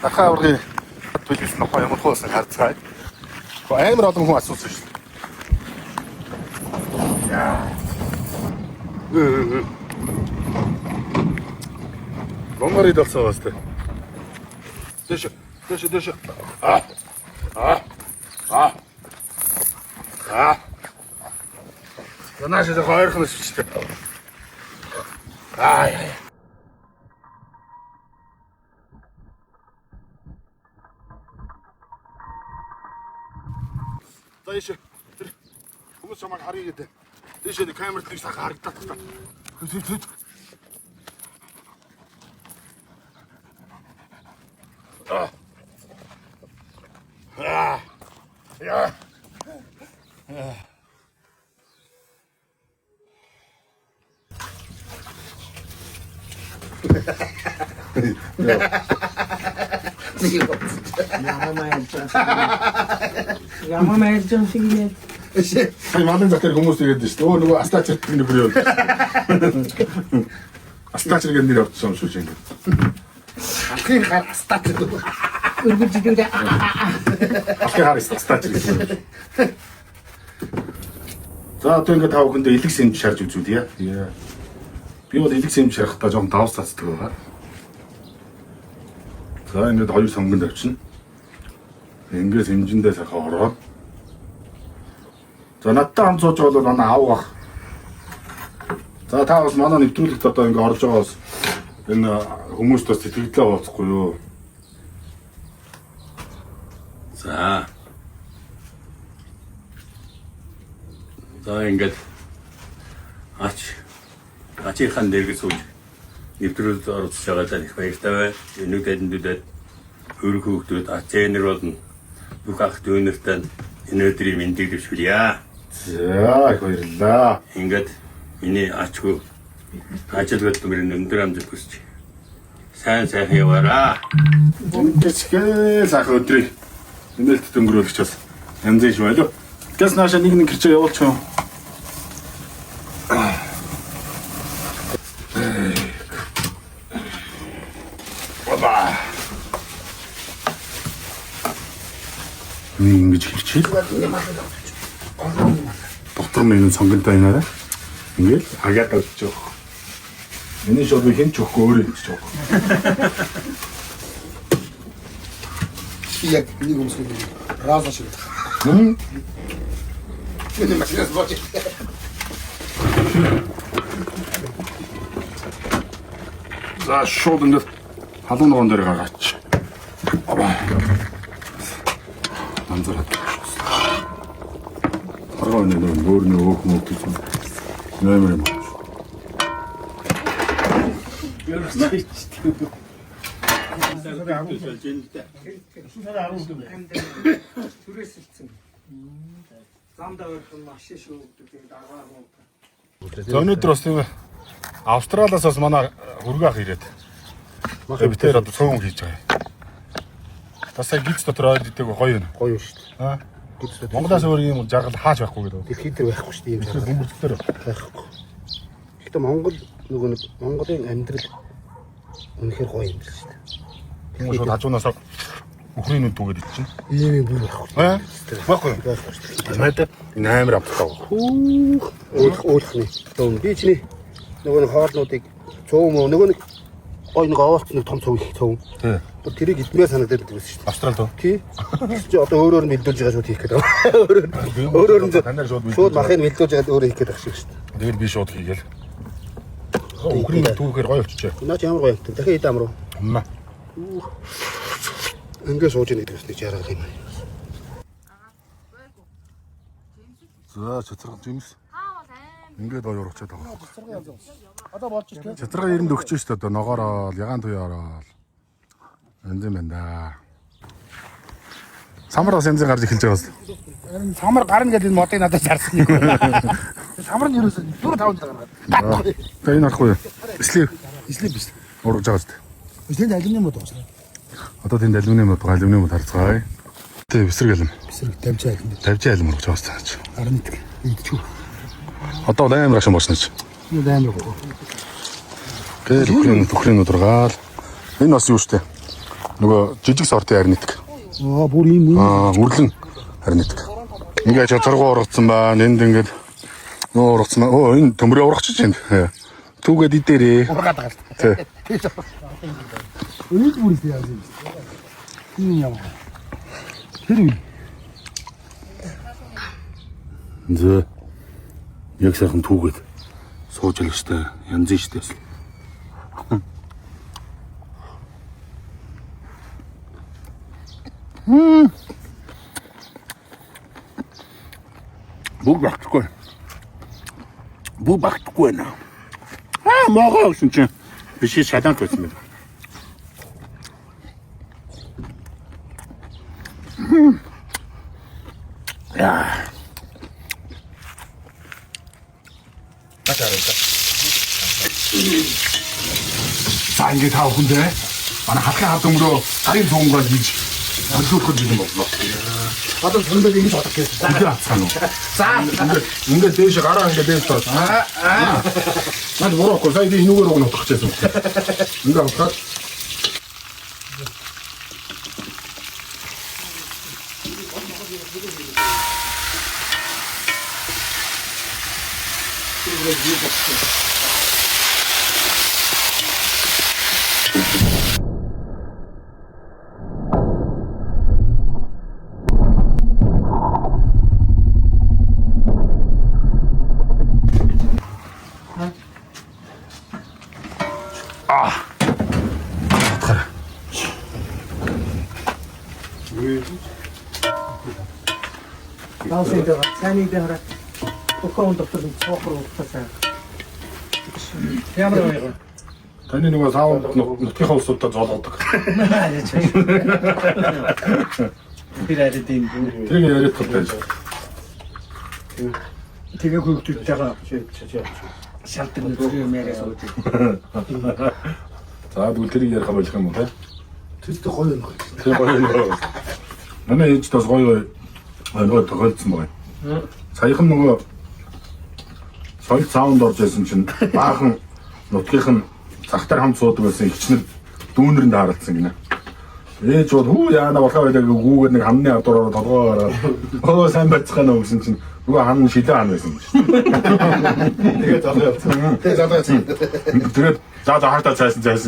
Дахиад ургийн төлөвлөсөн нохоо ямар хөөсөн харцгаая. Амар олон хүн асуусан шүү дээ. Гоморид болсон бас тэ. Дэш. Янаш за хоёрхан өсчихтэй. Дэш. Хүмүүс чамайг харъя гэдэг. Дэш энэ камерт нэг сахаа харагдаад та. Хөт. Ямар мэлжэн шиг юм. Сая малын зах дээр хүмүүс тэгээд шүү дээ. Нөгөө астач гэдэг нэр юу. Астач гэдэг нэр авчихсан шүү чинь. Алхын хар астач гэдэг. Үргэлж идэвдээ. Алхын хар астач гэдэг. За одоо ингээд тав хүндээ элэг сэмж шарж үзүүлье. Би бол элэг сэмж шарахтаа жоохон давс цацдаг байгаа. За ингээд хоёр сонгонд авчна. Ингээд сэмжиндээ сахаа ороод. За надтай хамт сууж байгаа бол манай аав бах. За та бас манай нэвтрүүлэгт одоо ингээд орж байгаа бас энэ хүмүүст бас сэтгэлдээ хооцохгүй юу? За ингээд ачийнхан дэргэс сууж нэвтрүүлэгт орж байгаа их баяртай байна. Энэ үедэндүүдэд хөрөх хөвгтүүд ачаанэр болно. Бүх ах дүүнэртэй энэ өдрийн мэндийг дэвшүүлье. За их баярлалаа. Ингээд миний ачгүй ажил хөдөлмөрийн өндөр амжилт хүсье. Сайн яваарай. Гэсгээ сайхан өдрийг нэмэлт өнгөрүүлж бас янзын шүү байлоо. Гэс нааша нэг гэрчээ явуулчих юм. Ингэж хэлчихээ. Доктор минь сонгонтой байна. Ингээл агаад авчих. Миний шууд хэн ч өгөхгүй өөрөө хийж байгаа. Яг нэг юм шиг раасаа шиг. Энэ машинаас бооч. За шууд ингээд халуун ногоон дээр гаргаач. Анзаараад. Харгаа нэг өөрний өөх мөөх гэж нэмэр юм. Өнөөдөр бас тийм Австралиас бас манай хөргөх ирээд. Би тэр одоо цөөн хийж байгаа. Тасаа гиз дотор ойд идэг гоё юм. Гоё шүү дээ. Монголоос өөр юм жаргал хааж байхгүй гэдэг. Дэлхийд дээр байхгүй шүү дээ юм. Тэгэхээр бөмбөртөр байхгүй. Гэхдээ Монгол нөгөө Монголын амьдрал үнэхээр гоё юм шүү дээ. Тийм шүү хажуунаас өхрийн нүд түгээд идчихнэ. Ийм юм байхгүй. Байхгүй. Мэдээ энэ амар амттай. Уйлхны. Би чиний нөгөө хоолнуудыг цөөн нөгөө нэг гоё нэг овоолт нэг том цөв их цөв. Тий. Тэрийг идмээр санагдаад байдаг шүү дээ. Австрал тоо. Тий. Чи одоо өөрөөр нь мэдүүлж байгаа шууд хийх гэдэг. Өөрөөр нь шууд махыг мэдүүлж байгаа өөрөө хийх гэдэг шиг шүү дээ. Тэгэл би шууд хийгээл. Өхрийн нүд түүхээр гоё болчихжээ. Наач ямар гоё юм. Дахиад идэ амруу. Амма. Ингээ сууж ийн гэдэг бас нэг жаргал юм. За цэцэрэг жимс. Ингээд гоё урагчаад байгаа. Одоо болж шүү дээ. Цэцэрэг ирэнд өгч шүү дээ одоо ногоороо ягаан туяараа. Энд юм байна да. Самар бас янзын гарч эхэлж байгаа юм. Харин самар гарна гэдэг энэ модыг надад зарсан юм. Самар нь ерөөсөө 4-5 жил гаргаад. Тэгээ энэ арахгүй юу? Слив Биш. урагж байгаа шүү дээ. Тэнд алюминий мод уусна. Одоо тэнд алюминий мод харцгаая. Тэ эсрэг алим. Эсрэг тавьж алим. Тавьж алим урагж байгаа шүү дээ. Харин идчихв. Одоо амар ашиг болсон ч. Энэ амар гоо. Тэгэл өхрийн нүд ургаал. Энэ бас юу шүү дээ? Нөгөө жижиг сортын арнитг. Бүр ийм Үрлэн арнитг. Ингээд чацаргуу ургацсан байна. Энд ингээд нөө ургацсан. Энэ төмрөө ургачих чинь. Түүгээд идээрээ. ургаад байгаа л. Тий. Энд бүр их яа юм. Энэ юм. Тэр үе. Зөө. Яг сайхан түүгээд сууж л штэ. Янзын штэ. Бүх багтгүй. Бүх багтгүй наа. Могоо гэсэн чинь биш шалант байсан байна. Яа. За ингэ таа хүндээ манай хатхан хад өмрөө сарын цуунгаа хийж өглөөхөж юм боллоо. Одоо сонирхол ингэж бодох гэсэн. Үгүй атсан уу? За Ингээд дээш гараа ингээд дээш тоо. Наад бороохгүй сая дий нүгээр уг нутгах гэсэн. Ингээд утгаад Таусайд сайн идэ хараа. Өхөн доктор цоохор уутсаа. Ямар вэ? таны нөгөө саунд нутгийнхаа улсуудаа зоолгодог. Тэр арай тийм. Тэр яриад тултай. Тэгээ хөвгөлтэйгээ шалтгаан нэг юм яриа сууж. За бүгд тэрийг ярих болох юм уу те? тэр гоё юм. Тэр гоё юм. Манай ээж тас гоё нөгөө тохиолдсон байна. Саяхан нөгөө соёл саунд орж байсан чинь баахан нутгийнх нь цагтар хамт суудаг байсан ихчнэр дүүнэрэнд харалцсан гинэ. Ээж бол хүү яана болохоо байдаг гүүгээд нэг хамны адуураар толгоороо оо сайн байцгаана уу гэсэн чинь нөгөө хан шилээ хан байсан гэж. Тэгээ залуу явцсан. Тэгээ залуу явцсан. Тэгээд за хартаа цайсан гэж.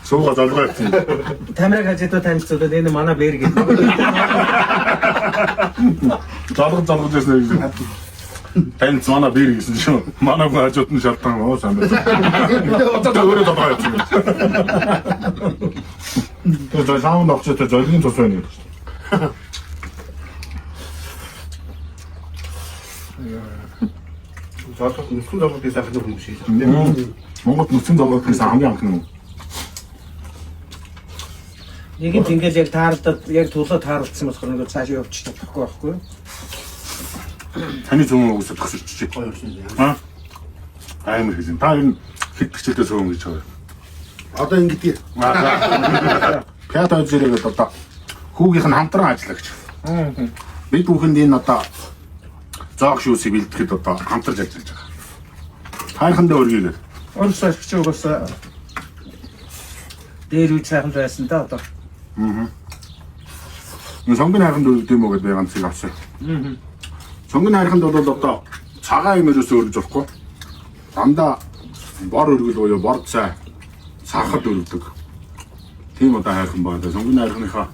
Суугаа залгаа явцсан. Тамираг хажидуу танилцуулаад энэ манай бэр гэдэг. Залгаж байсан гэж. Тань цаана бэр гэсэн шүү. Манай хүн хажууд нь шалтгаан оо сайн байна. Одоо өөрөө толгой явцсан. Тэгээд саунд авчиртай зоригийн тус байна гэж. Залуу нүхэн залуу би сайхан юм шиг. Монгол нүцэн зовлоос хамгийн анх нь. Нэг нь ингээл яг таардад яг тулаад таарлцсан болохоор нэг цаашаа явчих чадахгүй байхгүй юу? Таны зөвөн үгсэд тасалчих. Гоё юм. Аа. Аймаг хэлсэн. Та энэ хэд гिचэлтэй сөөн гэж байгаа. Одоо ингэдэг. Пятаа зэрэг одоо хүүгийнх нь хамтран ажиллаа гэж. Бид бүхэнд энэ одоо зоог шүүсийг бэлтгэхэд одоо хамтарч ажиллаж байгаа. Хайрхандаа өргөйгээр. Орос ашигч угаасаа дээр үе сайхан байсан да одоо. Энэ сонгон хайрханд өргөд юм уу гэдэг ганцыг авсан. Сонгон хайрханд бол одоо цагаан юм ерөөсөө өргөж болохгүй. Дандаа бор өргөл буюу бор цай сахад өргөдөг. Тийм одоо хайрхан байна. Сонгон хайрханыхаа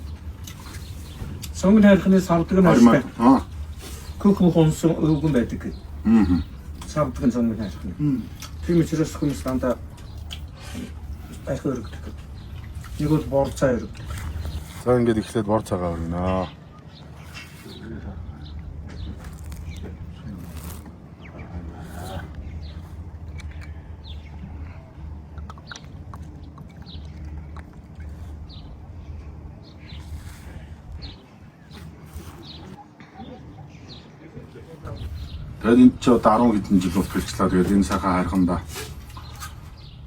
Сонгон хайрханы савдаг нь армаа. ашигтай. Көхөн хонсон өвгөн байдаг гэдэг. Савдаг нь сонгон хайрханы. Тийм учраас хүмүүс дандаа айх өргөдөг. Нэг бол бор цай өргөдөг. За ингээд ихлээд бор цагаа өргөнө. Тэгээд энэ ч одоо 10 хэдэн жил устгалчлаа. Тэгээд энэ сайхан хайрхандаа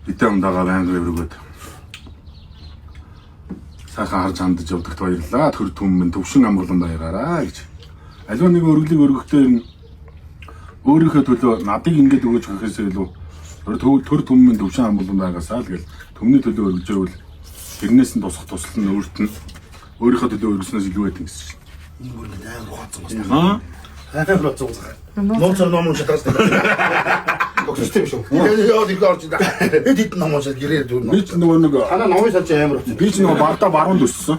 битээ ундаага байнга өргөөд сайхан харж хандаж явдагт баярлалаа. Төр түмэн төвшин амгалан баяраараа гэж. Аливаа нэг өргөлийг өргөхдөө энэ өөрийнхөө төлөө надыг ингэж өгөөж гэхээс илүү төр түмэн төвшин амгалан байгаасаа л гэл төмний төлөө өргөж байвал Тэрнээс нь тусах тусал нь өөрийнхөө төлөө өргөснөөс илүү байдаг гэсэн чинь. Энэ бүр нэг амар ухаанцсан байна. Аа. Амар ухаанцсан байна. Монцор ном уншаад байгаа. Систем шүү. Яа дийг орж ида. Эдит ном уншаад гэрээр дүүрнэ. Би ч нөгөө нэг Танаа номын салж амар ухаанцсан. би ч нөгөө бардаа баруун төссөн.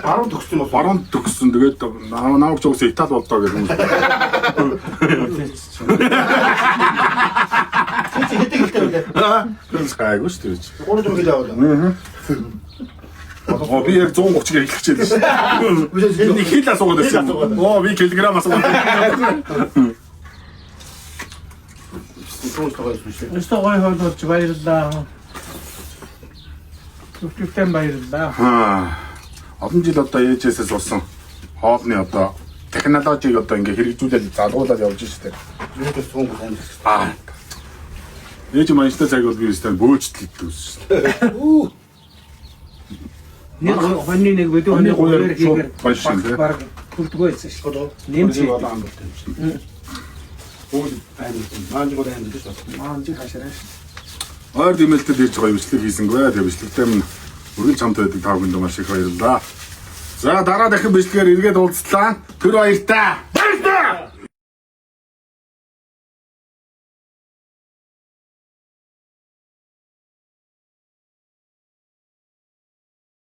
Баруун төгссөн бол Баруун төгссөн. Тэгээд наав ч угсаа Итали болдоо гэх юм. чи хэдэг хэлтэй байлаа. Тэр хайгууш тэр чи. 300 кг авлаа. Оо би яг 130 хэлэх чийлээ шүү. Би нэг хил асуугаад байсан. Оо би килограмм асуугаад. Өстө гой хойдолж баярлаа. Түвтэн баярлаа. Аа. Олон жил одоо ээжээсээ сурсан хоолны одоо технологиг одоо ингээ хэрэгжүүлээд залгуулаад явж штэ. Юугаас цуг байна. Аа. Ээж маягтай цаг бол би өстэй бөөжтөлдөө шүү. Нэг хоньны нэг видео Хоньны нэг гуйар гуйар хийгээр шууд байшин, тий? баг хүрдгөө байсан шүү. Одоо Нэмж болоо ам болтой юм шиг. Өө аймаг маанч гоо аймаг шүү. маанч хашраа. Ойр димэлтэд ирж байгаа бичлэг хийсэнгүй. Тэгээ бичлэгтэй минь үргэлж хамт байдаг та бүхэнд маш их баярлалаа. За дараа дахин бичлэгээр эргээд уулзлаа. Тэр баяртай.